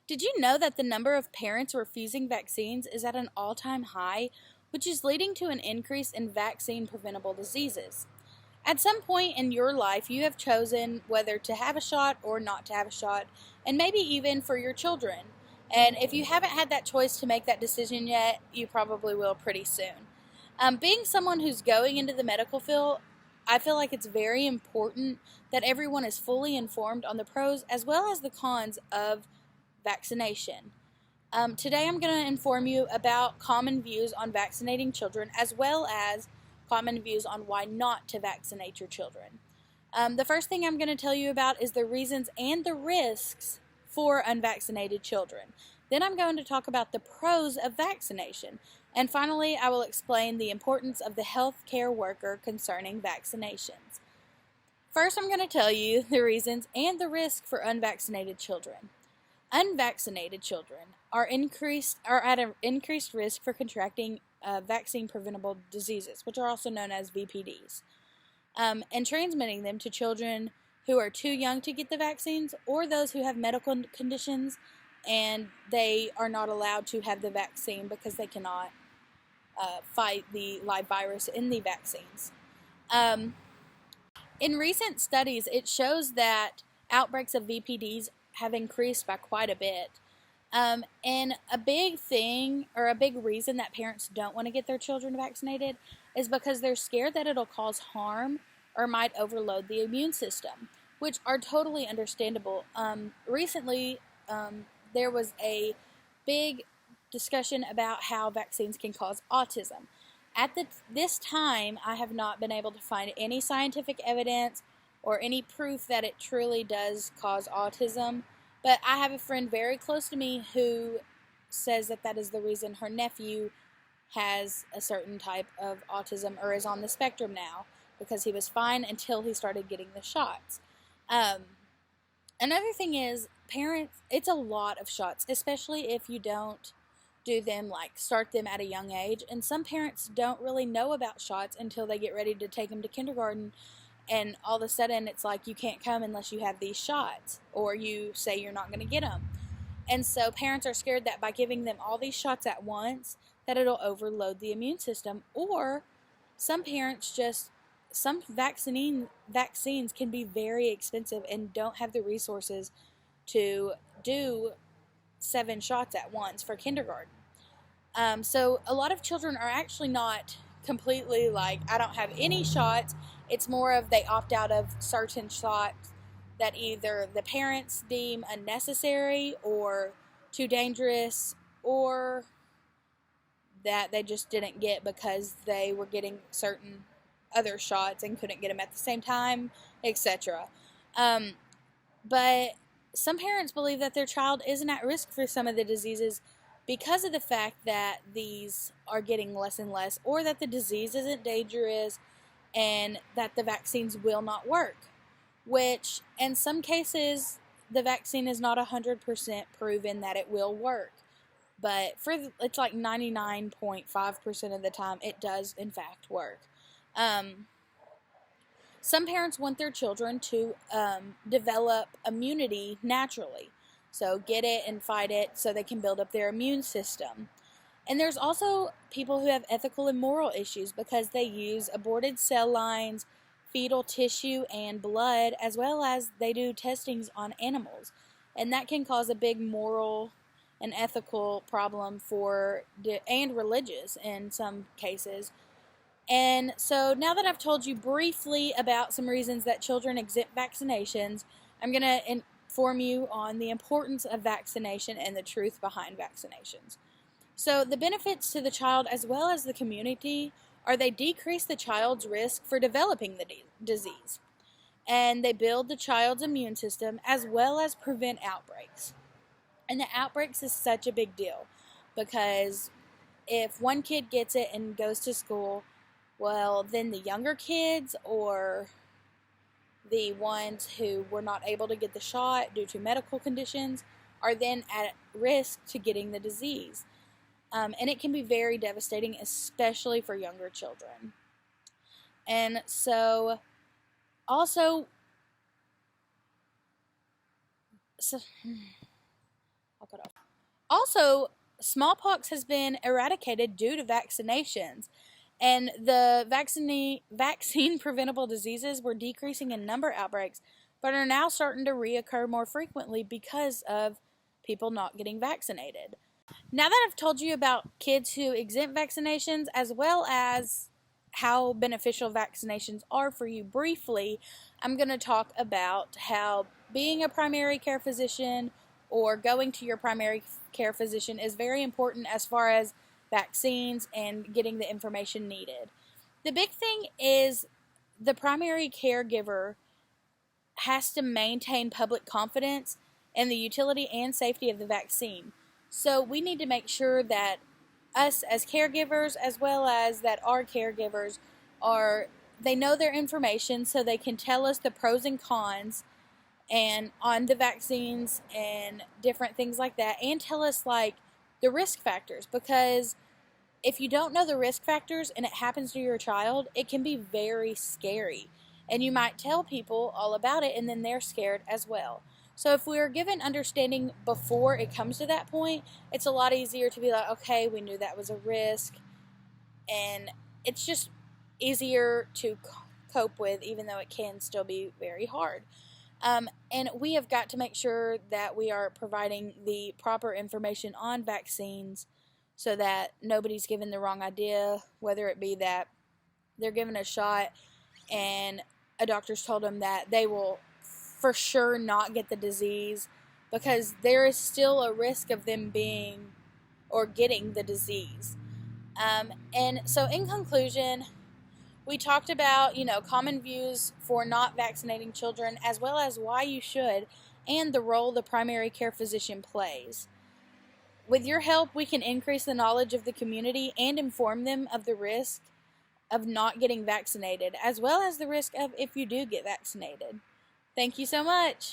Did you know that the number of parents refusing vaccines is at an all-time high, which is leading to an increase in vaccine-preventable diseases? At some point in your life, you have chosen whether to have a shot or not to have a shot, and maybe even for your children. And if you haven't had that choice to make that decision yet, you probably will pretty soon. Being someone who's going into the medical field, I feel like it's very important that everyone is fully informed on the pros as well as the cons of vaccination. Today I'm going to inform you about common views on vaccinating children as well as common views on why not to vaccinate your children. The first thing I'm going to tell you about is the reasons and the risks for unvaccinated children. Then I'm going to talk about the pros of vaccination. And finally, I will explain the importance of the healthcare worker concerning vaccinations. First, I'm going to tell you the reasons and the risk for unvaccinated children. Unvaccinated children are at an increased risk for contracting vaccine-preventable diseases, which are also known as VPDs, and transmitting them to children who are too young to get the vaccines or those who have medical conditions and they are not allowed to have the vaccine because they cannot fight the live virus in the vaccines. In recent studies, it shows that outbreaks of VPDs have increased by quite a bit. And a big thing, or a big reason that parents don't want to get their children vaccinated is because they're scared that it'll cause harm or might overload the immune system, which are totally understandable. Recently, there was a big discussion about how vaccines can cause autism. At this time, I have not been able to find any scientific evidence or any proof that it truly does cause autism. But I have a friend very close to me who says that that is the reason her nephew has a certain type of autism or is on the spectrum now, because he was fine until he started getting the shots. Another thing is, parents, it's a lot of shots, especially if you don't do them, like start them at a young age. And some parents don't really know about shots until they get ready to take them to kindergarten. And all of a sudden, it's like you can't come unless you have these shots, or you say you're not going to get them. And so parents are scared that by giving them all these shots at once, that it'll overload the immune system. Or some parents some vaccines can be very expensive and don't have the resources to do 7 shots at once for kindergarten. So a lot of children are actually not completely like, I don't have any shots. It's more of they opt out of certain shots that either the parents deem unnecessary or too dangerous, or that they just didn't get because they were getting certain other shots and couldn't get them at the same time, etc. But some parents believe that their child isn't at risk for some of the diseases because of the fact that these are getting less and less, or that the disease isn't dangerous and that the vaccines will not work, which in some cases the vaccine is not 100% proven that it will work, but it's like 99.5% of the time it does in fact work. Some parents want their children to develop immunity naturally. So get it and fight it so they can build up their immune system. And there's also people who have ethical and moral issues because they use aborted cell lines, fetal tissue, and blood, as well as they do testings on animals. And that can cause a big moral and ethical problem and religious in some cases. And so now that I've told you briefly about some reasons that children exempt vaccinations, I'm going to inform you on the importance of vaccination and the truth behind vaccinations. So the benefits to the child as well as the community are they decrease the child's risk for developing the disease, and they build the child's immune system as well as prevent outbreaks. And the outbreaks is such a big deal because if one kid gets it and goes to school, well, then the younger kids or the ones who were not able to get the shot due to medical conditions are then at risk to getting the disease. And it can be very devastating, especially for younger children. And so, also, how could also, smallpox has been eradicated due to vaccinations. And the vaccine preventable diseases were decreasing in number outbreaks, but are now starting to reoccur more frequently because of people not getting vaccinated. Now that I've told you about kids who exempt vaccinations, as well as how beneficial vaccinations are for you briefly, I'm going to talk about how being a primary care physician or going to your primary care physician is very important as far as vaccines and getting the information needed. The big thing is the primary caregiver has to maintain public confidence in the utility and safety of the vaccine. So we need to make sure that us as caregivers, as well as that our caregivers they know their information so they can tell us the pros and cons and on the vaccines and different things like that, and tell us like the risk factors, because if you don't know the risk factors and it happens to your child, it can be very scary. And you might tell people all about it and then they're scared as well. So if we are given understanding before it comes to that point, it's a lot easier to be like, okay, we knew that was a risk. And it's just easier to cope with, even though it can still be very hard. And we have got to make sure that we are providing the proper information on vaccines so that nobody's given the wrong idea, whether it be that they're given a shot and a doctor's told them that they will for sure not get the disease, because there is still a risk of them being or getting the disease. And so in conclusion, we talked about, common views for not vaccinating children, as well as why you should, and the role the primary care physician plays. With your help, we can increase the knowledge of the community and inform them of the risk of not getting vaccinated, as well as the risk of if you do get vaccinated. Thank you so much.